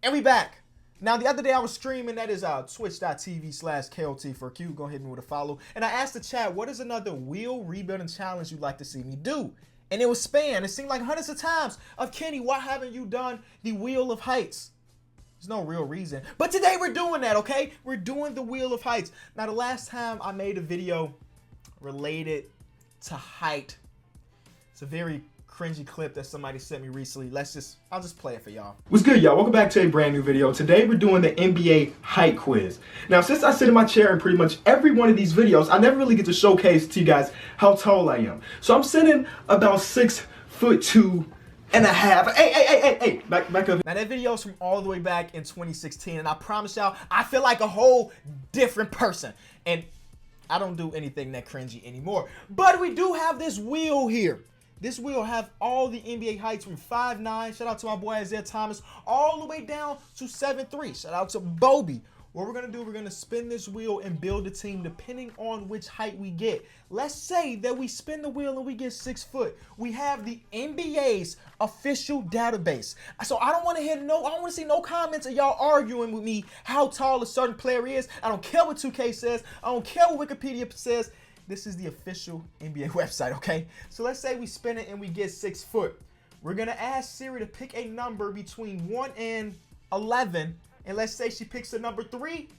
And we back. Now, the other day I was streaming, that is twitch.tv/KOT4Q. Go ahead and with a follow. And I asked the chat, what is another wheel rebuilding challenge you'd like to see me do? And it was spam. It seemed like hundreds of times of Kenny, why haven't you done the Wheel of Heights? There's no real reason. But today we're doing that, okay? We're doing the Wheel of Heights. Now, the last time I made a video related to height, it's a very cringy clip that somebody sent me recently. I'll just play it for y'all. What's good, y'all? Welcome back to a brand new video. Today we're doing the NBA height quiz. Now, since I sit in my chair in pretty much every one of these videos, I never really get to showcase to you guys how tall I am. So I'm sitting about 6'2.5". Hey, back up. Now that video's from all the way back in 2016, and I promise y'all, I feel like a whole different person. And I don't do anything that cringy anymore. But we do have this wheel here. This wheel have all the NBA heights from 5'9", shout out to my boy Isaiah Thomas, all the way down to 7'3", shout out to Bobby. What we're gonna do, we're gonna spin this wheel and build a team depending on which height we get. Let's say that we spin the wheel and we get 6 foot. We have the NBA's official database. So I don't wanna see no comments of y'all arguing with me how tall a certain player is. I don't care what 2K says. I don't care what Wikipedia says. This is the official NBA website, okay? So let's say we spin it and we get 6 foot. We're gonna ask Siri to pick a number between 1 and 11. And let's say she picks the number 3,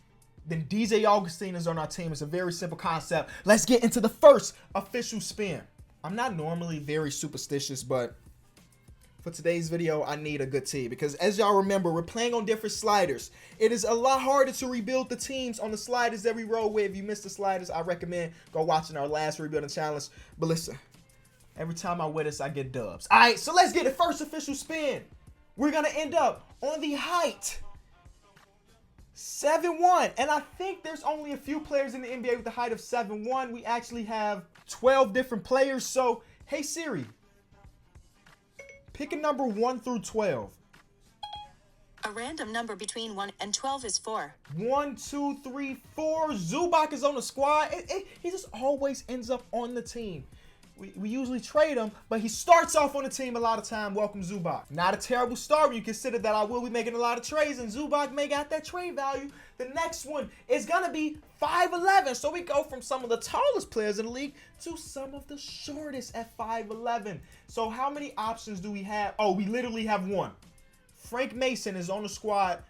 then DJ Augustine is on our team. It's a very simple concept. Let's get into the first official spin. I'm not normally very superstitious, but for today's video, I need a good team because as y'all remember, we're playing on different sliders. It is a lot harder to rebuild the teams on the sliders that we roll with. If you missed the sliders, I recommend go watching our last rebuilding challenge. But listen, every time I win this, I get dubs. All right, so let's get the first official spin. We're gonna end up on the height 7'1", and I think there's only a few players in the NBA with the height of 7'1". We actually have 12 different players. So, hey Siri, pick a number 1 through 12. A random number between 1 and 12 is 4. 1, 2, 3, 4. Zubac is on the squad. He just always ends up on the team. We usually trade him, but he starts off on the team a lot of time. Welcome, Zubac. Not a terrible start when you consider that I will be making a lot of trades, and Zubac may got that trade value. The next one is going to be 5'11". So we go from some of the tallest players in the league to some of the shortest at 5'11". So how many options do we have? Oh, we literally have one. Frank Mason is on the squad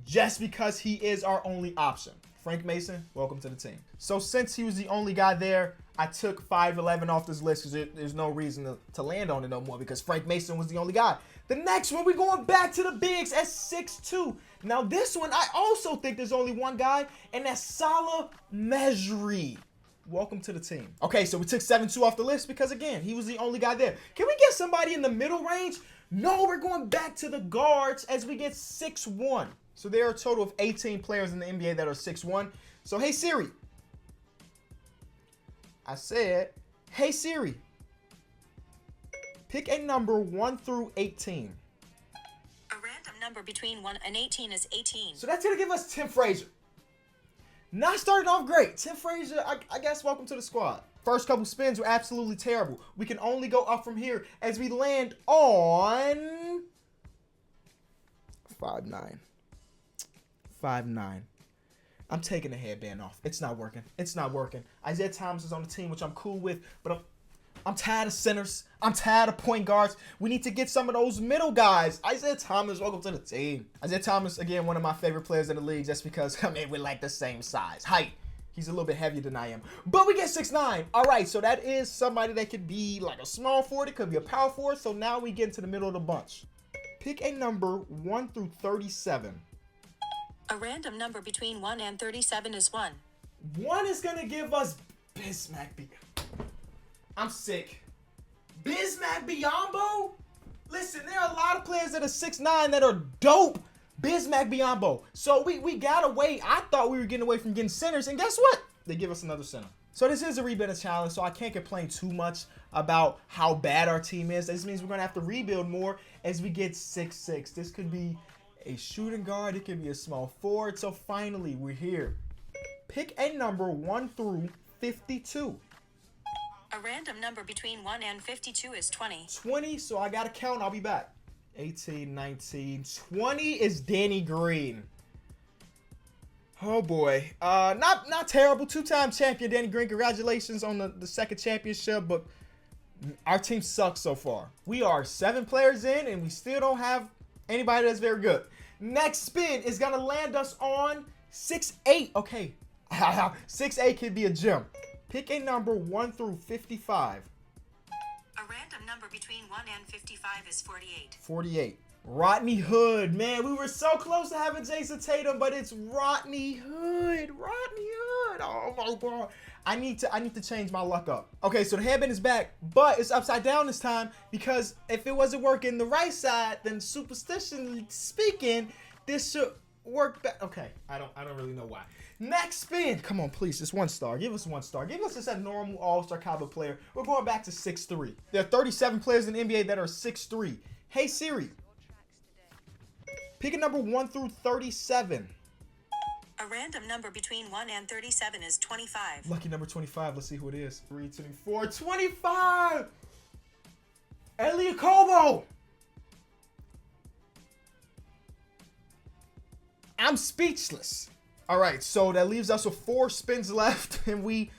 just because he is our only option. Frank Mason, welcome to the team. So since he was the only guy there, I took 5'11" off this list because there's no reason to land on it no more because Frank Mason was the only guy. The next one, we're going back to the bigs at 6'2". Now this one, I also think there's only one guy, and that's Salah Mejri. Welcome to the team. Okay, so we took 7'2" off the list because, again, he was the only guy there. Can we get somebody in the middle range? No, we're going back to the guards as we get 6'1". So there are a total of 18 players in the NBA that are 6'1". So, hey, Siri. I said, hey, Siri. Pick a number 1 through 18. A random number between 1 and 18 is 18. So that's going to give us Tim Frazier. Not starting off great. Tim Frazier, I guess, welcome to the squad. First couple spins were absolutely terrible. We can only go up from here as we land on 5'9". 5'9". I'm taking the headband off. It's not working. It's not working. Isaiah Thomas is on the team, which I'm cool with, but I'm tired of centers. I'm tired of point guards. We need to get some of those middle guys. Isaiah Thomas, welcome to the team. Isaiah Thomas, again, one of my favorite players in the league just because, I mean, we're like the same size. Height. He's a little bit heavier than I am. But we get 6'9". All right, so that is somebody that could be like a small forward. It could be a power forward. So now we get into the middle of the bunch. Pick a number 1 through 37. A random number between 1 and 37 is 1. 1 is going to give us Bismack. I'm sick. Bismack Biyombo? Listen, there are a lot of players that are 6'9" that are dope. Bismack Biyombo. So we got away. I thought we were getting away from getting centers, and guess what? They give us another center. So this is a rebuilding challenge, so I can't complain too much about how bad our team is. This means we're going to have to rebuild more as we get 6'6". This could be a shooting guard. It could be a small forward. So finally, we're here. Pick a number 1 through 52. A random number between 1 and 52 is 20. 20, so I got to count. I'll be back. 18, 19, 20 is Danny Green. Oh boy. Not terrible. 2-time champion Danny Green. Congratulations on the second championship, but our team sucks so far. We are 7 players in and we still don't have anybody that's very good. Next spin is gonna land us on 6-8. Okay. 6-8 could be a gem. Pick a number 1 through 55. A random number between 1 and 55 is 48. 48. Rodney Hood. Man, we were so close to having Jason Tatum, but it's Rodney Hood. Rodney Hood. Oh my God. I need to change my luck up. Okay, so the headband is back, but it's upside down this time because if it wasn't working the right side, then superstition speaking, this should work back. Okay, I don't really know why. Next spin. Come on, please. Just 1 star. Give us 1 star. Give us just a normal all-star caliber player. We're going back to 6'3". There are 37 players in the NBA that are 6'3". Hey Siri. Pick a number 1 through 37. A random number between 1 and 37 is 25. Lucky number 25. Let's see who it is. 3, 24, 25. Elie Okobo. I'm speechless. All right, so that leaves us with 4 spins left, and we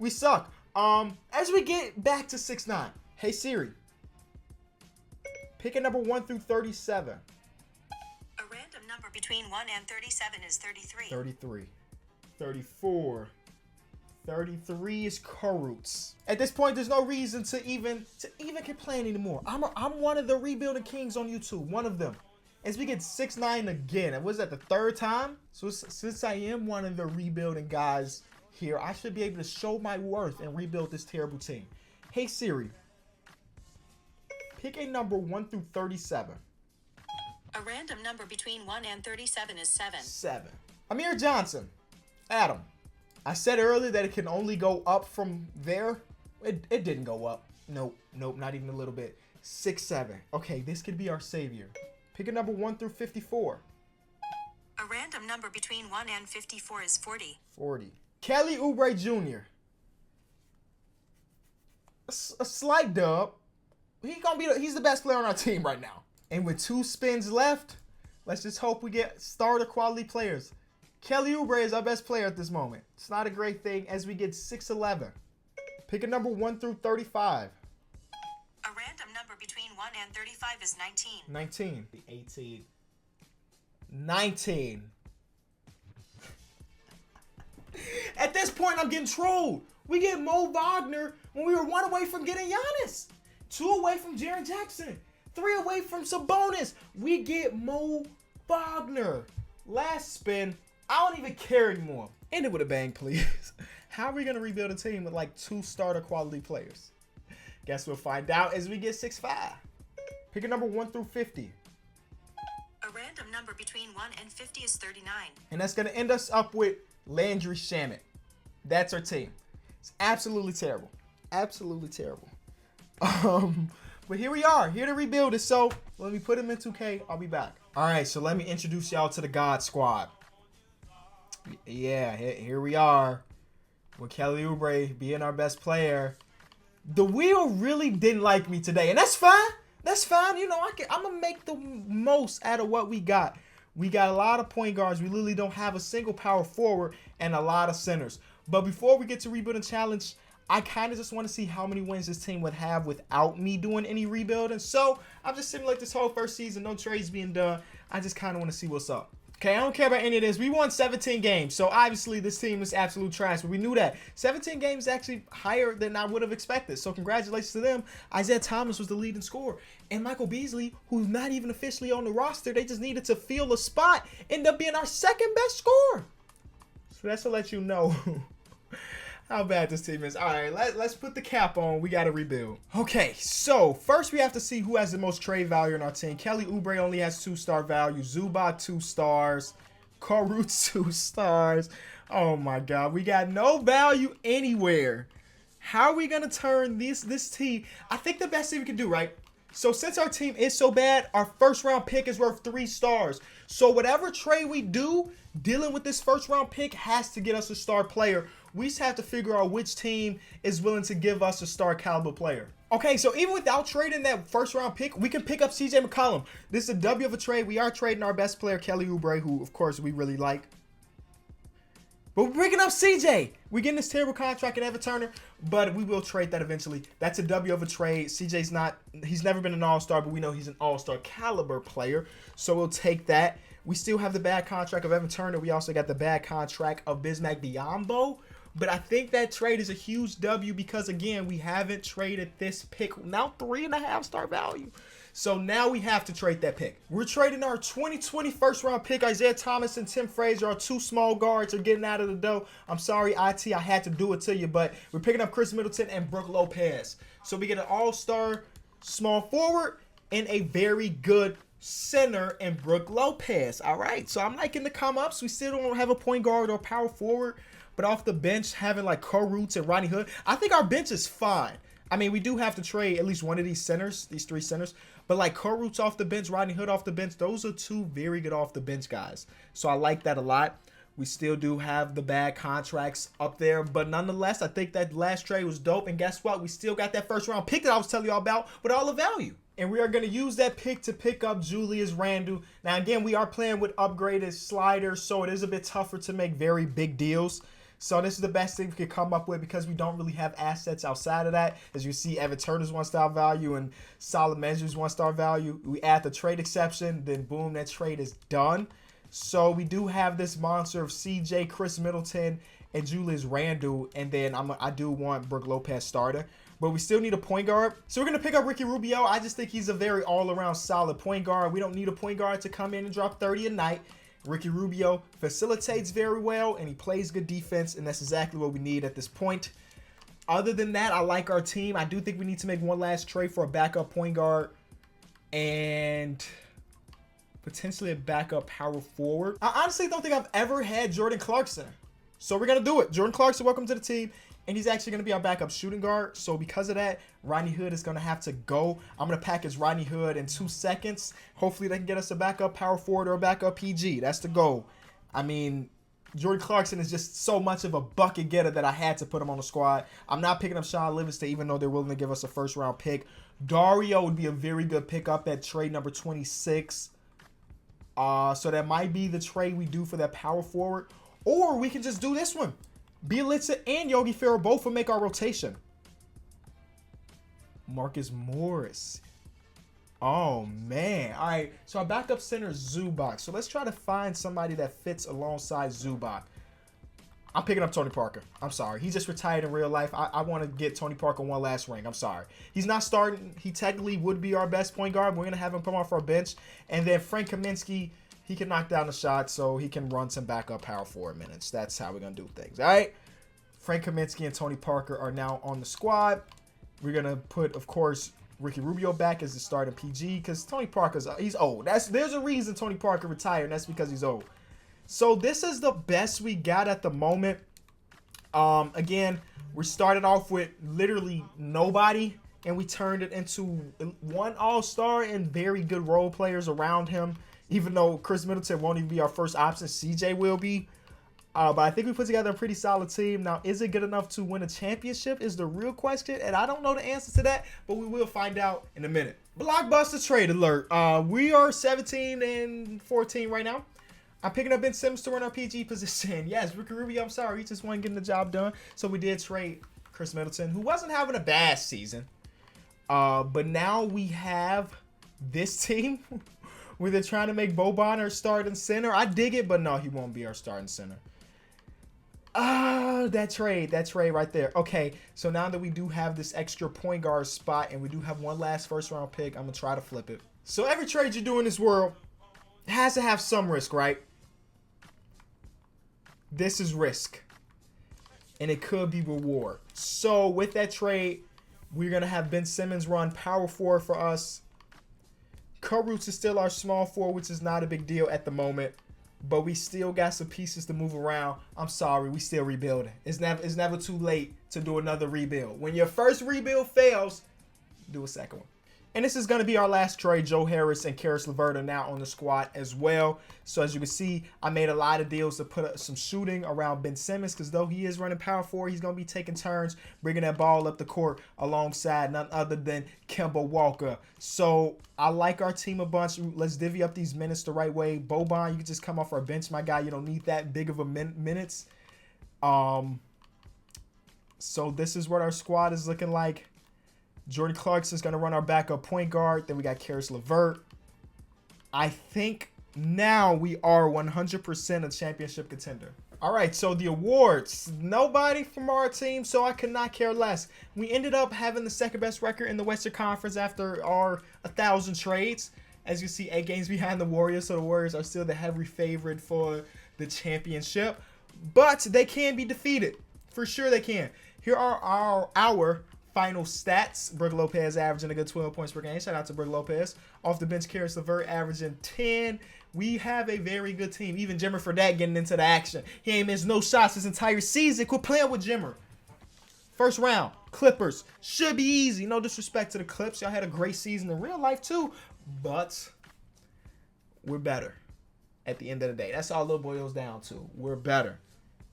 suck. As we get back to 6'9", hey Siri, pick a number 1 through 37. A random number between 1 and 37 is 33. 33, 34, 33 is Kurucs. At this point, there's no reason to even complain anymore. I'm one of the rebuilding kings on YouTube, one of them. As we get 6'9" again, and was that the 3rd time? So since I am one of the rebuilding guys here, I should be able to show my worth and rebuild this terrible team. Hey Siri, pick a number 1 through 37. A random number between 1 and 37 is 7. 7. Amir Johnson. Adam. I said earlier that it can only go up from there. It didn't go up. Nope, not even a little bit. 6'7". Okay, this could be our savior. Pick a number 1 through 54. A random number between 1 and 54 is 40. 40. Kelly Oubre Jr. A slight dub. He's the best player on our team right now. And with 2 spins left, let's just hope we get starter quality players. Kelly Oubre is our best player at this moment. It's not a great thing as we get 6'11". Pick a number 1 through 35. A random number between 1 and 35 is 19. 19. 18. 19. At this point, I'm getting trolled. We get Mo Wagner when we were 1 away from getting Giannis. 2 away from Jaren Jackson. 3 away from Sabonis. We get Mo Wagner. Last spin. I don't even care anymore. End it with a bang, please. How are we going to rebuild a team with like 2 starter quality players? Guess we'll find out as we get 6'5". Pick a number 1 through 50. A random number between 1 and 50 is 39. And that's going to end us up with Landry Shamet. That's our team. It's absolutely terrible. Absolutely terrible. But here we are, here to rebuild it. So let me put him in 2K. I'll be back. All right, so let me introduce y'all to the God Squad. Yeah, here we are with Kelly Oubre being our best player. The wheel really didn't like me today, and that's fine. That's fine. You know, I'm gonna make the most out of what we got. We got a lot of point guards. We literally don't have a single power forward and a lot of centers. But before we get to rebuilding challenge, I kind of just want to see how many wins this team would have without me doing any rebuilding. So I'm just simulating this whole first season, no trades being done. I just kind of want to see what's up. Okay, I don't care about any of this. We won 17 games, so obviously this team is absolute trash, but we knew that. 17 games is actually higher than I would have expected, so congratulations to them. Isaiah Thomas was the leading scorer, and Michael Beasley, who's not even officially on the roster, they just needed to fill a spot, ended up being our second best scorer. So that's to let you know how bad this team is. All right, let's put the cap on. We got to rebuild. Okay, so first we have to see who has the most trade value in our team. Kelly Oubre only has 2-star value. Zubac 2 stars. Kurucs 2 stars. Oh my God, we got no value anywhere. How are we gonna turn this team? I think the best thing we can do, right? So since our team is so bad, our first round pick is worth 3 stars. So whatever trade we do, dealing with this first round pick has to get us a star player, We just have to figure out which team is willing to give us a star caliber player. Okay, so even without trading that first round pick, we can pick up CJ McCollum. This is a W of a trade. We are trading our best player, Kelly Oubre, who of course we really like. But we're picking up CJ. We're getting this terrible contract in Evan Turner, but we will trade that eventually. That's a W of a trade. CJ's not, he's never been an all-star, but we know he's an all-star caliber player. So we'll take that. We still have the bad contract of Evan Turner. We also got the bad contract of Bismack Biyombo. But I think that trade is a huge W because, again, we haven't traded this pick. Now 3.5 star value. So now we have to trade that pick. We're trading our 2020 first round pick. Isaiah Thomas and Tim Frazier, our 2 small guards, are getting out of the dough. I'm sorry, IT, I had to do it to you. But we're picking up Chris Middleton and Brook Lopez. So we get an all-star small forward and a very good center in Brook Lopez. All right, so I'm liking the come-ups. We still don't have a point guard or power forward. But off the bench, having like Cole Roots and Rodney Hood, I think our bench is fine. I mean, we do have to trade at least one of these centers, these 3 centers. But like Cole Roots off the bench, Rodney Hood off the bench, those are 2 very good off the bench guys. So I like that a lot. We still do have the bad contracts up there. But nonetheless, I think that last trade was dope. And guess what? We still got that first round pick that I was telling y'all about with all the value. And we are going to use that pick to pick up Julius Randle. Now, again, we are playing with upgraded sliders, so it is a bit tougher to make very big deals. So this is the best thing we could come up with because we don't really have assets outside of that. As you see, Evan Turner's 1-star value and Solid Measure's 1-star value. We add the trade exception, then boom, that trade is done. So we do have this monster of CJ, Chris Middleton, and Julius Randle. And then I do want Brook Lopez starter. But we still need a point guard. So we're going to pick up Ricky Rubio. I just think he's a very all-around solid point guard. We don't need a point guard to come in and drop 30 a night. Ricky Rubio facilitates very well, and he plays good defense, and that's exactly what we need at this point. Other than that, I like our team. I do think we need to make one last trade for a backup point guard and potentially a backup power forward. I honestly don't think I've ever had Jordan Clarkson. So we're going to do it. Jordan Clarkson, welcome to the team. And he's actually going to be our backup shooting guard. So because of that, Rodney Hood is going to have to go. I'm going to package Rodney Hood in 2 seconds. Hopefully they can get us a backup power forward or a backup PG. That's the goal. I mean, Jordan Clarkson is just so much of a bucket getter that I had to put him on the squad. I'm not picking up Sean Livingston, even though they're willing to give us a first-round pick. Dario would be a very good pickup at trade number 26. So that might be the trade we do for that power forward. Or we can just do this one. Bielitsa and Yogi Ferrell both will make our rotation. Marcus Morris. Oh, man. All right, so our backup center is Zubac. So let's try to find somebody that fits alongside Zubac. I'm picking up Tony Parker. I'm sorry. He just retired in real life. I want to get Tony Parker one last ring. I'm sorry. He's not starting. He technically would be our best point guard. We're going to have him come off our bench. And then Frank Kaminsky, he can knock down the shot, so he can run some backup power forward minutes. That's how we're going to do things, all right? Frank Kaminsky and Tony Parker are now on the squad. We're going to put, of course, Ricky Rubio back as the starting PG because Tony Parker's he's old. There's a reason Tony Parker retired, and that's because he's old. So this is the best we got at the moment. Again, we started off with literally nobody, and we turned it into one all-star and very good role players around him. Even though Chris Middleton won't even be our first option, CJ will be. But I think we put together a pretty solid team. Now, is it good enough to win a championship is the real question. And I don't know the answer to that, but we will find out in a minute. Blockbuster trade alert. We are 17-14 right now. I'm picking up Ben Simmons to run our PG position. Yes, Ricky Rubio, I'm sorry. He just wasn't getting the job done. So we did trade Chris Middleton, who wasn't having a bad season. But now we have this team where they're trying to make Boban our starting center. I dig it, but no, he won't be our starting center. That trade right there. Okay, so now that we do have this extra point guard spot and we do have one last first round pick, I'm going to try to flip it. So every trade you do in this world has to have some risk, right? This is risk. And it could be reward. So with that trade, we're going to have Ben Simmons run power forward for us. Cole Roots is still our small forward, which is not a big deal at the moment. But we still got some pieces to move around. I'm sorry, we still rebuilding. It's never too late to do another rebuild. When your first rebuild fails, do a second one. And this is going to be our last trade. Joe Harris and Karis LeVert are now on the squad as well. So as you can see, I made a lot of deals to put some shooting around Ben Simmons, because though he is running power forward, he's going to be taking turns, bringing that ball up the court alongside none other than Kemba Walker. So I like our team a bunch. Let's divvy up these minutes the right way. Boban, you can just come off our bench, my guy. You don't need that big of a minutes. So this is what our squad is looking like. Jordan Clarkson's going to run our backup point guard. Then we got Karis LeVert. I think now we are 100% a championship contender. All right, so the awards. Nobody from our team, so I could not care less. We ended up having the second best record in the Western Conference after our 1,000 trades. As you see, 8 games behind the Warriors, so the Warriors are still the heavy favorite for the championship. But they can be defeated. For sure they can. Here are our final stats. Brook Lopez averaging a good 12 points per game. Shout out to Brook Lopez. Off the bench, Karis LeVert averaging 10. We have a very good team. Even Jimmer Fredette getting into the action. He ain't missed no shots this entire season. Quit playing with Jimmer. First round, Clippers. Should be easy. No disrespect to the Clips. Y'all had a great season in real life too. But we're better at the end of the day. That's all it boils down to. We're better.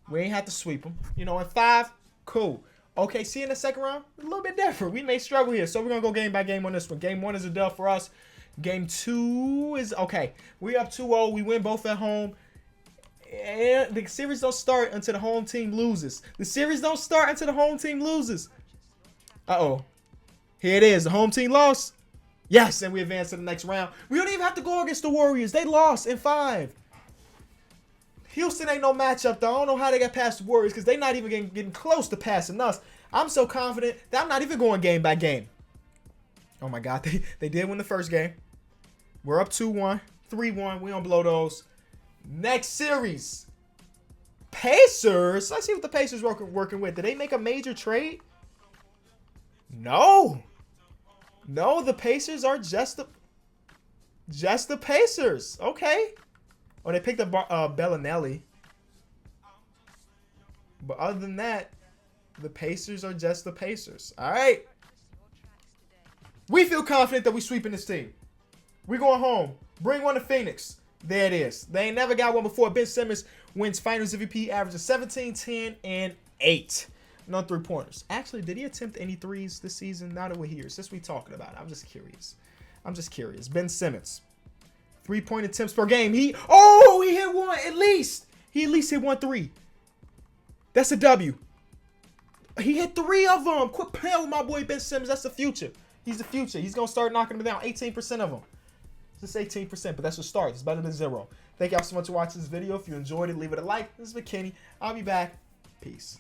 We ain't have to sweep them. You know, in 5, cool. Okay, see in the second round, a little bit different. We may struggle here, so we're going to go game by game on this one. Game 1 is a dub for us. Game 2 is, okay, we up 2-0. We win both at home. And the series don't start until the home team loses. The series don't start until the home team loses. Uh-oh. Here it is. The home team lost. Yes, and we advance to the next round. We don't even have to go against the Warriors. They lost in 5. Houston ain't no matchup, though. I don't know how they got past the Warriors, because they're not even getting close to passing us. I'm so confident that I'm not even going game by game. Oh, my God. They did win the first game. We're up 2-1, 3-1. We don't blow those. Next series. Pacers. Let's see what the Pacers working with. Did they make a major trade? No. No, the Pacers are just the Pacers. Okay. Oh, they picked up Bellinelli. But other than that, the Pacers are just the Pacers. All right. We feel confident that we sweeping this team. We going home. Bring one to Phoenix. There it is. They ain't never got one before. Ben Simmons wins Finals MVP, averages 17, 10, and 8. No 3-pointers. Actually, did he attempt any threes this season? Now that we're here, since we talking about it, I'm just curious. Ben Simmons. 3-point attempts per game. He hit one at least. He at least hit 1 3. That's a W. He hit 3 of them. Quit playing with my boy Ben Simmons. That's the future. He's the future. He's going to start knocking them down. 18% of them. Just 18%, but that's a start. It's better than 0. Thank y'all so much for watching this video. If you enjoyed it, leave it a like. This is McKinney. I'll be back. Peace.